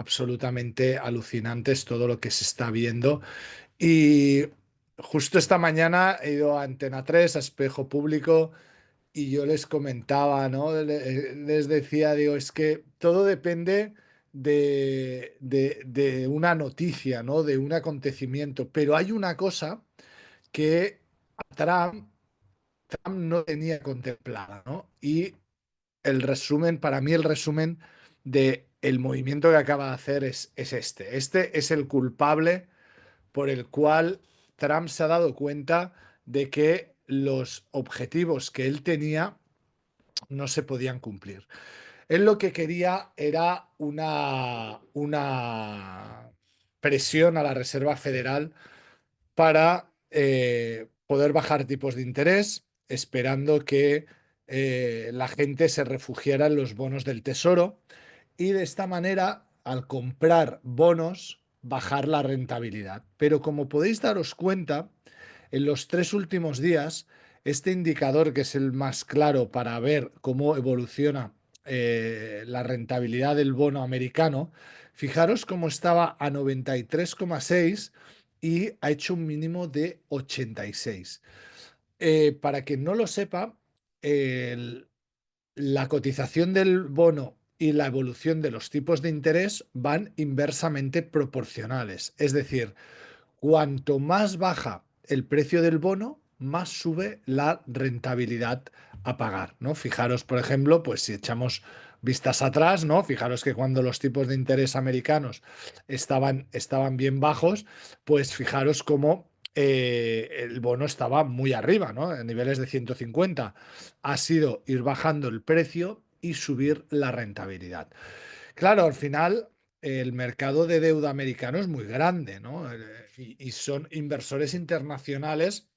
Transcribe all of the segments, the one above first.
absolutamente alucinantes todo lo que se está viendo. Y justo esta mañana he ido a Antena 3, a Espejo Público, y yo les comentaba, ¿no? Les decía, digo, es que todo depende de una noticia, ¿no? De un acontecimiento. Pero hay una cosa que Trump no tenía contemplada, ¿no? Y el resumen, para mí el resumen de el movimiento que acaba de hacer es este. Este es el culpable por el cual Trump se ha dado cuenta de que los objetivos que él tenía no se podían cumplir. Él lo que quería era una presión a la Reserva Federal para poder bajar tipos de interés, esperando que la gente se refugiara en los bonos del Tesoro y de esta manera, al comprar bonos, bajar la rentabilidad. Pero como podéis daros cuenta, en los 3 últimos días, este indicador, que es el más claro para ver cómo evoluciona la rentabilidad del bono americano, fijaros cómo estaba a 93,6 y ha hecho un mínimo de 86. Para quien no lo sepa, el- la cotización del bono y la evolución de los tipos de interés van inversamente proporcionales. Es decir, cuanto más baja el precio del bono, más sube la rentabilidad a pagar, ¿no? Fijaros, por ejemplo, pues si echamos vistas atrás, ¿no? Fijaros que cuando los tipos de interés americanos estaban bien bajos, pues fijaros cómo el bono estaba muy arriba, ¿no? En niveles de 150. Ha sido ir bajando el precio y subir la rentabilidad. Claro, al final el mercado de deuda americano es muy grande, ¿no? Y son inversores internacionales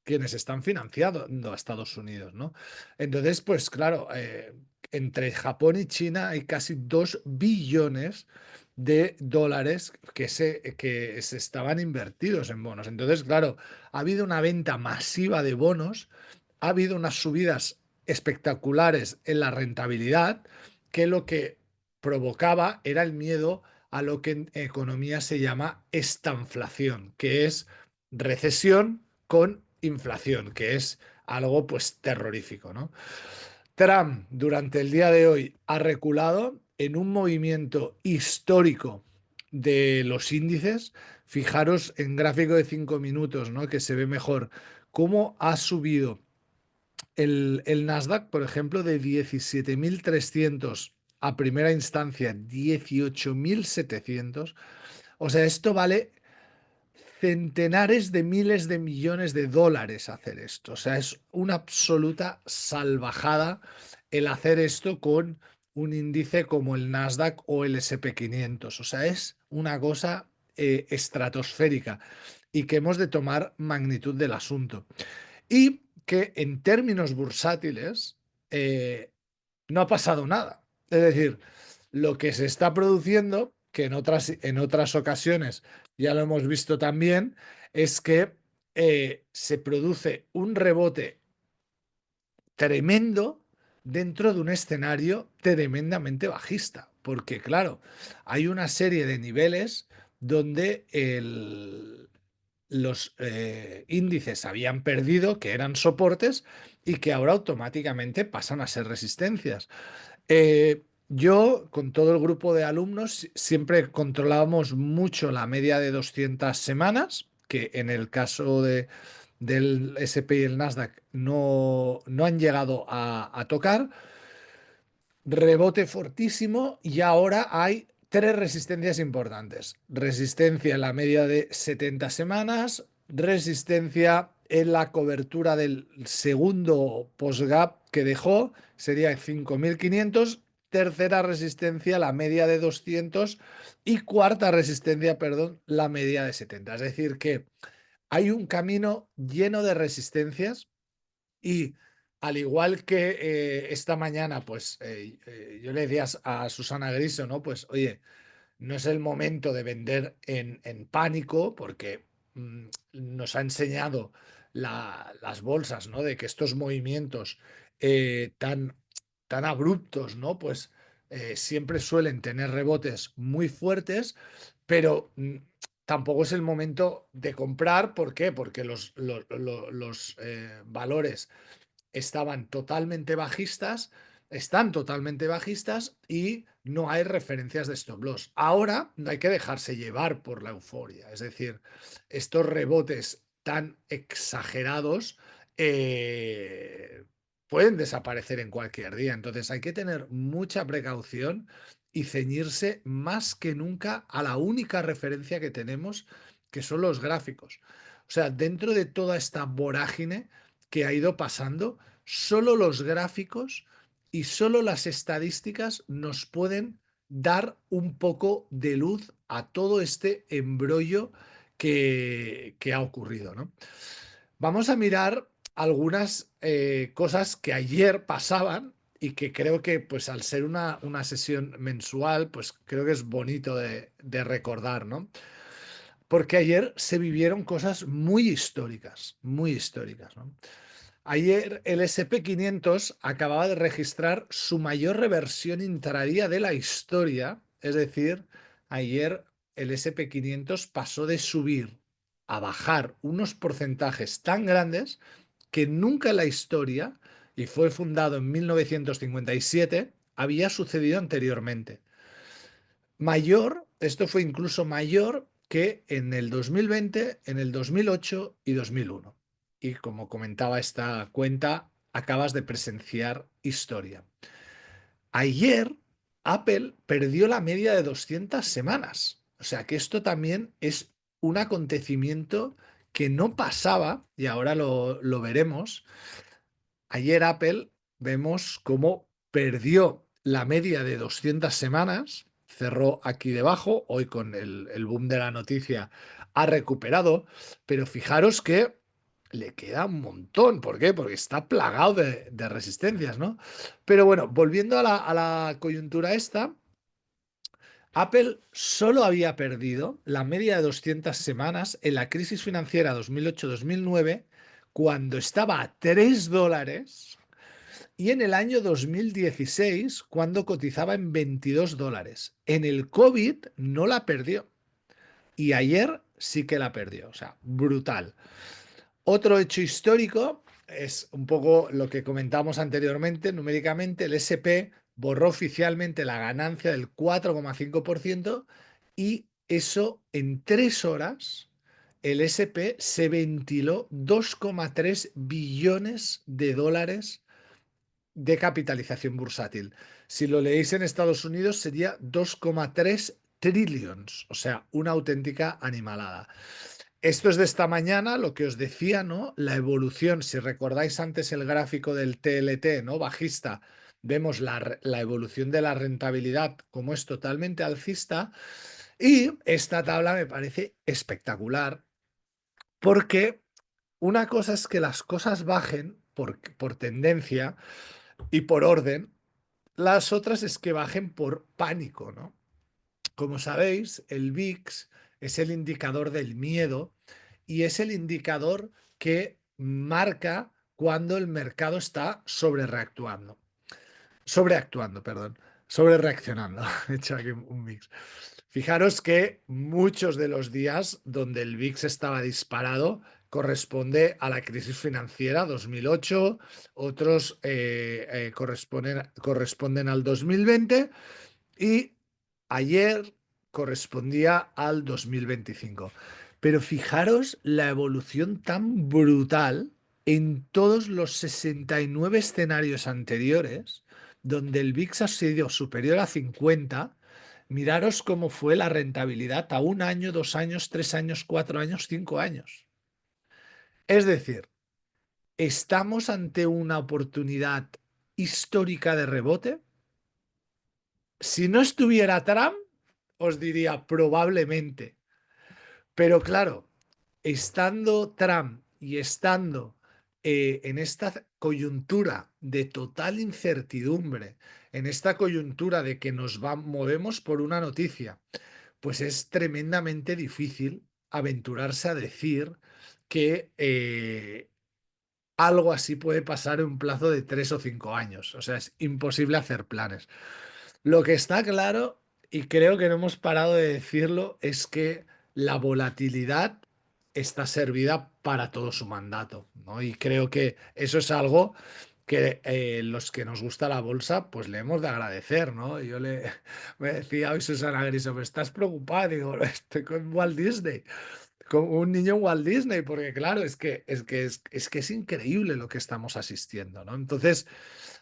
quienes están financiando a Estados Unidos, ¿no? Entonces, pues claro, entre Japón y China hay casi 2 billones de dólares que se estaban invertidos en bonos. Entonces, claro, ha habido una venta masiva de bonos, ha habido unas subidas espectaculares en la rentabilidad, que lo que provocaba era el miedo a lo que en economía se llama estanflación, que es recesión con inflación, que es algo pues terrorífico, ¿no? Trump durante el día de hoy ha reculado en un movimiento histórico de los índices. Fijaros en gráfico de 5 minutos, ¿no? Que se ve mejor cómo ha subido el Nasdaq, por ejemplo, de 17.300 a primera instancia, 18.700. O sea, esto vale centenares de miles de millones de dólares hacer esto. O sea, es una absoluta salvajada el hacer esto con un índice como el Nasdaq o el SP 500. O sea, es una cosa estratosférica y que hemos de tomar magnitud del asunto. Y que en términos bursátiles eh, no ha pasado nada. Es decir, lo que se está produciendo, que en otras ocasiones ya lo hemos visto también, es que se produce un rebote tremendo dentro de un escenario tremendamente bajista. Porque, claro, hay una serie de niveles donde los índices habían perdido, que eran soportes, y que ahora automáticamente pasan a ser resistencias. Yo, con todo el grupo de alumnos, siempre controlábamos mucho la media de 200 semanas, que en el caso del SP y el Nasdaq no han llegado a tocar. Rebote fortísimo y ahora hay tres resistencias importantes. Resistencia en la media de 70 semanas, resistencia en la cobertura del segundo postgap que dejó, sería 5.500. Tercera resistencia, la media de 200 y cuarta resistencia, perdón, la media de 70. Es decir, que hay un camino lleno de resistencias y al igual que esta mañana, pues yo le decía a Susana Griso, ¿no? Pues oye, no es el momento de vender en pánico porque nos ha enseñado las bolsas, ¿no? De que estos movimientos tan abruptos, ¿no? Pues siempre suelen tener rebotes muy fuertes, pero tampoco es el momento de comprar. ¿Por qué? Porque los valores estaban totalmente bajistas, están totalmente bajistas y no hay referencias de stop loss. Ahora no hay que dejarse llevar por la euforia, es decir, estos rebotes tan exagerados eh, pueden desaparecer en cualquier día, entonces hay que tener mucha precaución y ceñirse más que nunca a la única referencia que tenemos, que son los gráficos. O sea, dentro de toda esta vorágine que ha ido pasando, solo los gráficos y solo las estadísticas nos pueden dar un poco de luz a todo este embrollo que ha ocurrido, ¿no? Vamos a mirar algunas cosas que ayer pasaban y que creo que, pues, al ser una sesión mensual, pues creo que es bonito de recordar, ¿no? Porque ayer se vivieron cosas muy históricas, ¿no? Ayer el SP 500 acababa de registrar su mayor reversión intradía de la historia, es decir, ayer el SP 500 pasó de subir a bajar unos porcentajes tan grandes que nunca en la historia, y fue fundado en 1957, había sucedido anteriormente. Esto fue incluso mayor que en el 2020, en el 2008 y 2001. Y como comentaba esta cuenta, acabas de presenciar historia. Ayer Apple perdió la media de 200 semanas. O sea que esto también es un acontecimiento que no pasaba, y ahora lo veremos. Ayer Apple vemos cómo perdió la media de 200 semanas, cerró aquí debajo, hoy con el boom de la noticia ha recuperado, pero fijaros que le queda un montón. ¿Por qué? Porque está plagado de resistencias, ¿no? Pero bueno, volviendo a la coyuntura esta, Apple solo había perdido la media de 200 semanas en la crisis financiera 2008-2009, cuando estaba a $3, y en el año 2016, cuando cotizaba en $22. En el COVID no la perdió y ayer sí que la perdió. O sea, brutal. Otro hecho histórico es un poco lo que comentamos anteriormente. Numéricamente, el SP borró oficialmente la ganancia del 4,5%, y eso en 3 horas el SP se ventiló 2,3 billones de dólares de capitalización bursátil. Si lo leéis en Estados Unidos sería 2,3 trillions, o sea, una auténtica animalada. Esto es de esta mañana, lo que os decía, ¿no? La evolución, si recordáis antes el gráfico del TLT, ¿no? Bajista, vemos la evolución de la rentabilidad como es totalmente alcista, y esta tabla me parece espectacular porque una cosa es que las cosas bajen por tendencia y por orden, las otras es que bajen por pánico, ¿no? Como sabéis, el VIX es el indicador del miedo y es el indicador que marca cuando el mercado está sobreactuando, perdón, sobre reaccionando. He hecho aquí un mix. Fijaros que muchos de los días donde el VIX estaba disparado corresponde a la crisis financiera 2008, otros corresponden al 2020, y ayer correspondía al 2025. Pero fijaros la evolución tan brutal en todos los 69 escenarios anteriores, donde el VIX ha sido superior a 50. Miraros cómo fue la rentabilidad a 1 año, 2 años, 3 años, 4 años, 5 años. Es decir, estamos ante una oportunidad histórica de rebote. Si no estuviera Trump, os diría probablemente. Pero claro, estando Trump y estando en esta coyuntura de total incertidumbre, en esta coyuntura de que movemos por una noticia, pues es tremendamente difícil aventurarse a decir que algo así puede pasar en un plazo de 3 o 5 años. O sea, es imposible hacer planes. Lo que está claro, y creo que no hemos parado de decirlo, es que la volatilidad está servida para todo su mandato, ¿no? Y creo que eso es algo que los que nos gusta la bolsa, pues le hemos de agradecer, ¿no? Me decía hoy Susana Griso, ¿me estás preocupada? Digo, estoy con Walt Disney, con un niño en Walt Disney, porque claro, es que es increíble lo que estamos asistiendo, ¿no? Entonces,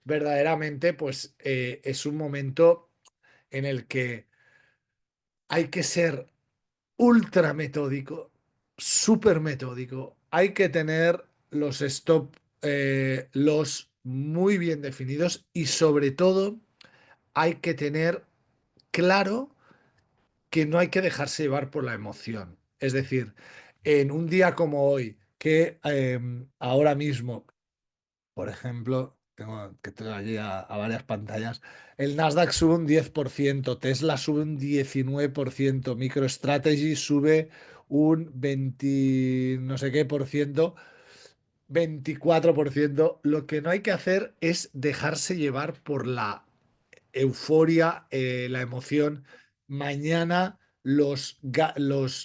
verdaderamente, pues es un momento en el que hay que ser ultra metódico, súper metódico, hay que tener los stop los muy bien definidos y sobre todo hay que tener claro que no hay que dejarse llevar por la emoción. Es decir, en un día como hoy, que ahora mismo, por ejemplo, tengo allí a varias pantallas. El Nasdaq sube un 10%, Tesla sube un 19%, MicroStrategy sube un 20 no sé qué por ciento, 24%. Lo que no hay que hacer es dejarse llevar por la euforia, la emoción. Mañana los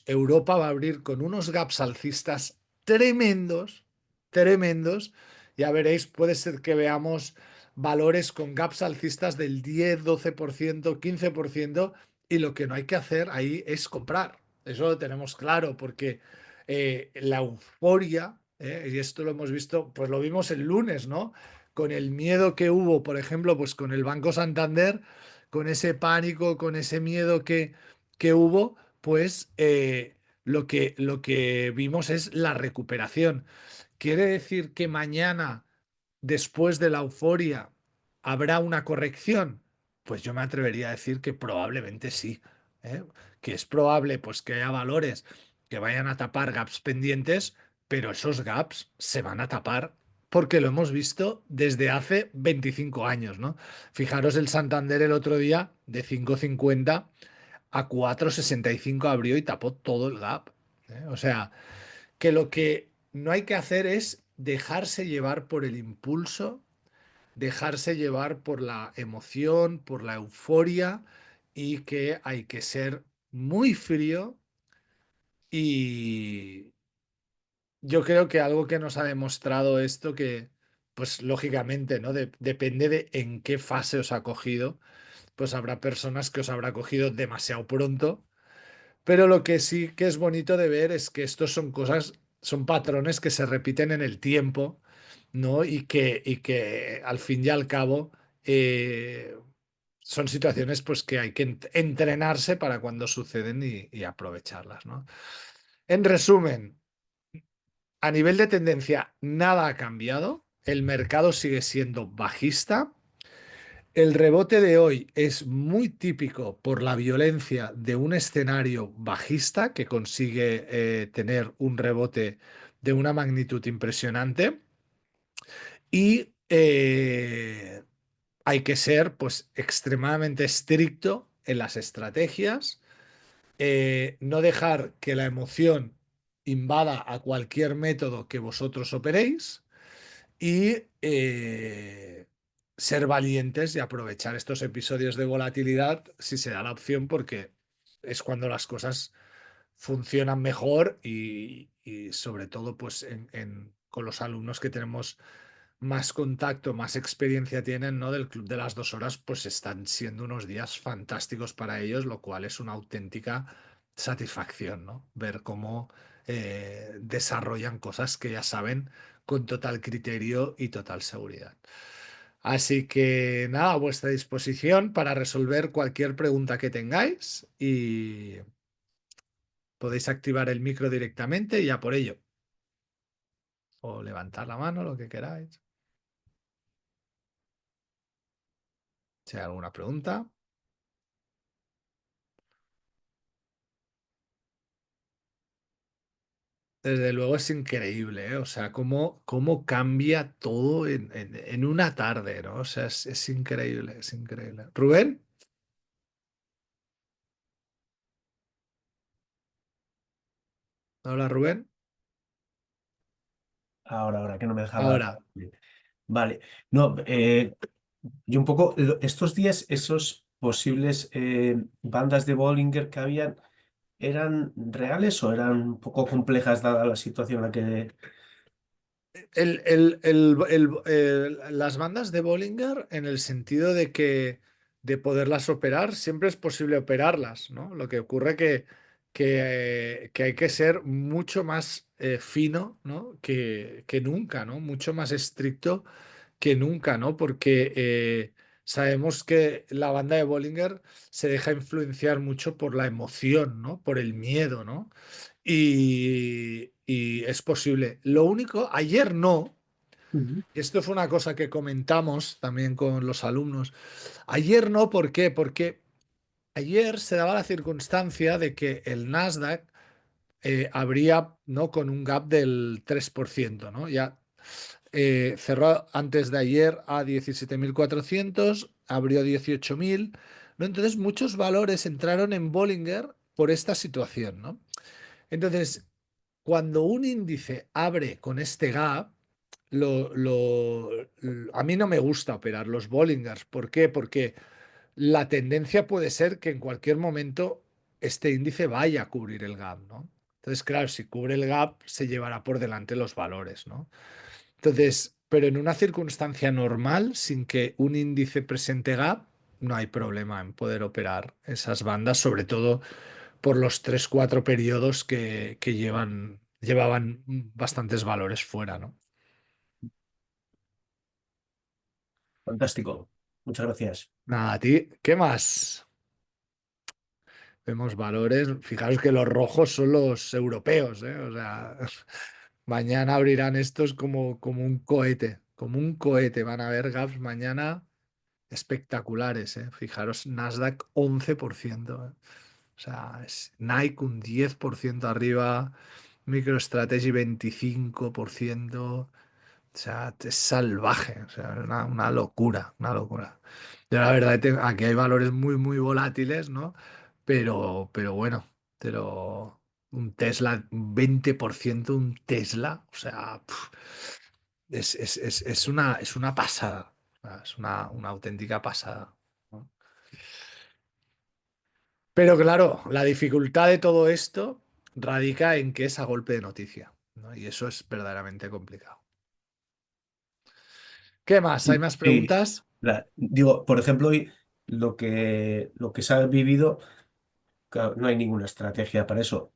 Europa va a abrir con unos gaps alcistas tremendos, tremendos. Ya veréis, puede ser que veamos valores con gaps alcistas del 10, 12%, 15%, y lo que no hay que hacer ahí es comprar. Eso lo tenemos claro, porque la euforia, y esto lo hemos visto, pues lo vimos el lunes, ¿no? Con el miedo que hubo, por ejemplo, pues con el Banco Santander, con ese pánico, con ese miedo que hubo, pues lo que vimos es la recuperación. ¿Quiere decir que mañana, después de la euforia, habrá una corrección? Pues yo me atrevería a decir que probablemente sí, ¿eh? Que es probable pues que haya valores que vayan a tapar gaps pendientes, pero esos gaps se van a tapar porque lo hemos visto desde hace 25 años, ¿no? Fijaros el Santander el otro día de 5,50 a 4,65 abrió y tapó todo el gap, ¿eh? O sea, que lo que no hay que hacer es dejarse llevar por el impulso, dejarse llevar por la emoción, por la euforia, y que hay que ser muy frío. Y yo creo que algo que nos ha demostrado esto, que pues lógicamente, ¿no? Depende de en qué fase os ha cogido, pues habrá personas que os habrá cogido demasiado pronto, pero lo que sí que es bonito de ver es que estos son cosas, son patrones que se repiten en el tiempo, ¿no? Y que al fin y al cabo son situaciones pues que hay que entrenarse para cuando suceden y aprovecharlas, ¿no? En resumen, a nivel de tendencia, nada ha cambiado. El mercado sigue siendo bajista. El rebote de hoy es muy típico por la violencia de un escenario bajista que consigue tener un rebote de una magnitud impresionante. Y hay que ser pues extremadamente estricto en las estrategias, no dejar que la emoción invada a cualquier método que vosotros operéis y ser valientes y aprovechar estos episodios de volatilidad si se da la opción, porque es cuando las cosas funcionan mejor y sobre todo pues con los alumnos que tenemos más contacto, más experiencia tienen, ¿no? Del club de las 2 horas, pues están siendo unos días fantásticos para ellos, lo cual es una auténtica satisfacción, ¿no? Ver cómo desarrollan cosas que ya saben con total criterio y total seguridad. Así que nada, a vuestra disposición para resolver cualquier pregunta que tengáis y podéis activar el micro directamente y ya por ello. O levantar la mano, lo que queráis. Si hay alguna pregunta. Desde luego es increíble, ¿eh? O sea, cómo cambia todo en una tarde, ¿no? O sea, es increíble, es increíble. ¿Rubén? Hola, Rubén. Ahora, que no me dejaba. Ahora. Vale. No, yo un poco, estos días, esos. posibles bandas de Bollinger que habían eran reales o eran un poco complejas dada la situación en la que... Las bandas de Bollinger, en el sentido de que de poderlas operar, siempre es posible operarlas, ¿no? Lo que ocurre que hay que ser mucho más fino, ¿no? Que nunca, ¿no? Mucho más estricto que nunca, ¿no? Porque sabemos que la banda de Bollinger se deja influenciar mucho por la emoción, ¿no? Por el miedo, ¿no? Y es posible. Lo único, ayer no, Ujú, y esto fue una cosa que comentamos también con los alumnos. Ayer no, ¿por qué? Porque ayer se daba la circunstancia de que el Nasdaq habría, ¿no? Con un gap del 3%, ¿no? Ya cerró antes de ayer a 17.400, abrió 18.000, ¿no? Entonces muchos valores entraron en Bollinger por esta situación, ¿no? Entonces, cuando un índice abre con este gap, a mí no me gusta operar los Bollingers. ¿Por qué? Porque la tendencia puede ser que en cualquier momento este índice vaya a cubrir el gap, ¿no? Entonces, claro, si cubre el gap, se llevará por delante los valores, ¿no? Entonces, pero en una circunstancia normal, sin que un índice presente gap, no hay problema en poder operar esas bandas, sobre todo por los tres, cuatro periodos que llevaban bastantes valores fuera, ¿no? fantástico. Muchas gracias. Nada, a ti, ¿qué más? Vemos valores. Fijaros que los rojos son los europeos, ¿eh? O sea, mañana abrirán estos como un cohete, como un cohete. Van a haber gaps mañana espectaculares, ¿eh? Fijaros, Nasdaq 11%. O sea, es Nike un 10% arriba, MicroStrategy 25%. O sea, es salvaje, o sea, una locura, una locura. Yo la verdad, aquí hay valores muy, muy volátiles, ¿no? Pero bueno, pero un Tesla, un 20% un Tesla, o sea, es una pasada, o sea, es una auténtica pasada, ¿no? Pero claro, la dificultad de todo esto radica en que es a golpe de noticia, ¿no? Y eso es verdaderamente complicado. ¿Qué más? ¿Hay más Sí, preguntas? digo, por ejemplo, hoy lo que se ha vivido, claro, no hay ninguna estrategia para eso.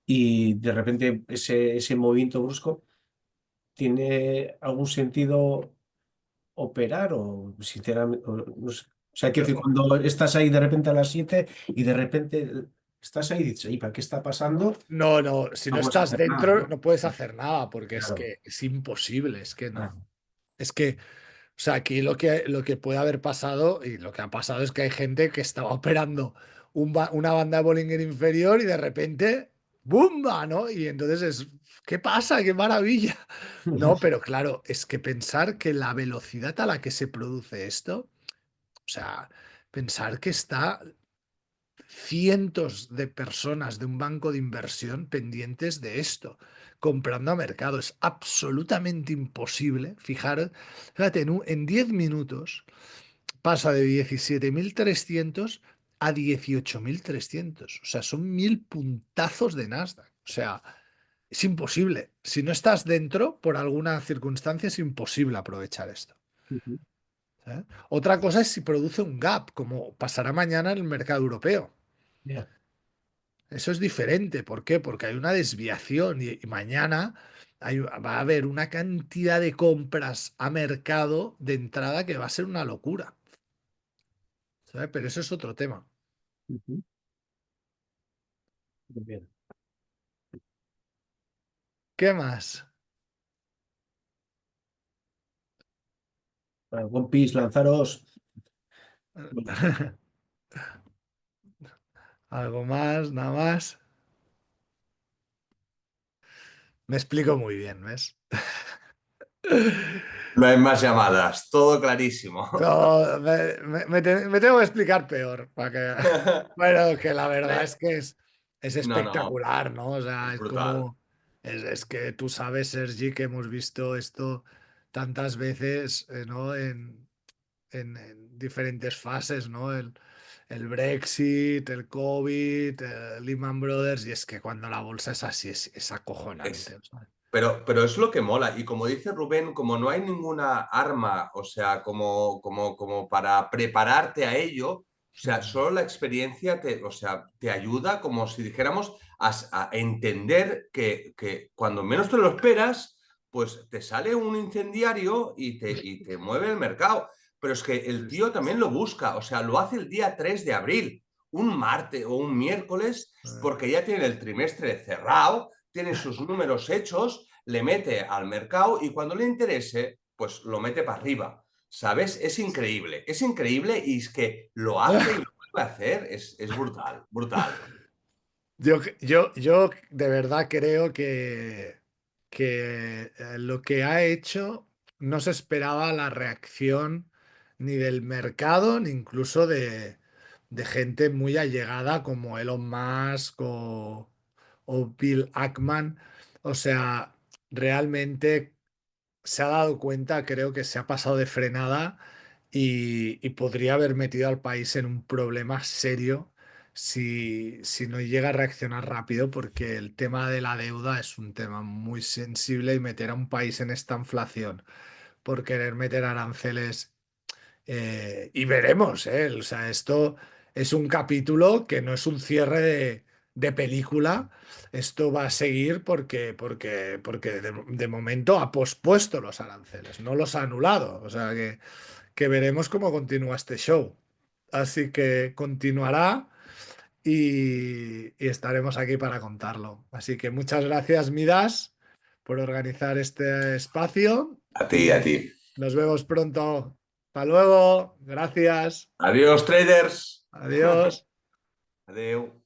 Y de repente ese movimiento brusco tiene algún sentido operar o sinceramente, no sé. O sea, quiero decir, cuando estás ahí de repente a las 7 y de repente estás ahí y dices, ¿y para qué está pasando? No, no, si no No puedes estás hacer nada, dentro ¿no? no puedes hacer nada porque es Claro, que es imposible, es que no. claro. Es que, o sea, aquí lo que puede haber pasado y lo que ha pasado es que hay gente que estaba operando una banda de Bollinger inferior y de repente, ¡bumba! ¿No? Y entonces ¿qué pasa? ¡Qué maravilla! No, pero claro, es que pensar que la velocidad a la que se produce esto, o sea, pensar que está cientos de personas de un banco de inversión pendientes de esto, comprando a mercado. Es absolutamente imposible. Fíjate, en 10 minutos pasa de 17.300 a 18.300. O sea, son 1.000 puntazos de Nasdaq. O sea, es imposible. Si no estás dentro, por alguna circunstancia, es imposible aprovechar esto. Ujú. ¿Eh? Otra cosa es si produce un gap, como pasará mañana en el mercado europeo. Ya. Eso es diferente. ¿Por qué? Porque hay una desviación y mañana va a haber una cantidad de compras a mercado de entrada que va a ser una locura. ¿Sabes? Pero eso es otro tema. Ujú. Muy bien. ¿Qué más? Bueno, One Piece, lanzaros. ¿Algo más? ¿Nada más? Me explico muy bien, ¿ves? No hay más llamadas, todo clarísimo. Me tengo que explicar peor. Para que... Bueno, que la verdad Eh, es que es No, no, espectacular, ¿no? O sea, es es brutal. como. Es que tú sabes, Sergi, que hemos visto esto tantas veces, ¿no? En diferentes fases, ¿no? el Brexit, el COVID, Lehman Brothers, y es que cuando la bolsa es así, es acojonante. Es, ¿Sabes? pero es lo que mola. Y como dice Rubén, como no hay ninguna arma, o sea, como para prepararte a ello, o sea, Mm. solo la experiencia te, o sea, te ayuda, como si dijéramos, a entender que cuando menos te lo esperas, pues te sale un incendiario y te mueve el mercado. Pero es que el Sí, sí, tío también lo busca, o sea, lo hace el día 3 de abril, un martes o un miércoles, porque ya tiene el trimestre cerrado, tiene sus números hechos, le mete al mercado y cuando le interese, pues lo mete para arriba. ¿Sabes? Es increíble y es que lo hace y lo vuelve a hacer, es brutal, brutal. Yo de verdad creo que lo que ha hecho no se esperaba la reacción ni del mercado, ni incluso de gente muy allegada como Elon Musk o Bill Ackman. O sea, realmente se ha dado cuenta, creo que se ha pasado de frenada y podría haber metido al país en un problema serio si no llega a reaccionar rápido, porque el tema de la deuda es un tema muy sensible y meter a un país en esta inflación por querer meter aranceles y veremos, ¿eh? O sea, esto es un capítulo que no es un cierre de película. Esto va a seguir porque de momento ha pospuesto los aranceles, no los ha anulado. O sea que veremos cómo continúa este show. Así que continuará y estaremos aquí para contarlo. Así que muchas gracias, Midas, por organizar este espacio A ti, a ti. y nos vemos pronto. Hasta luego. Gracias. Adiós, traders. Adiós. Adiós.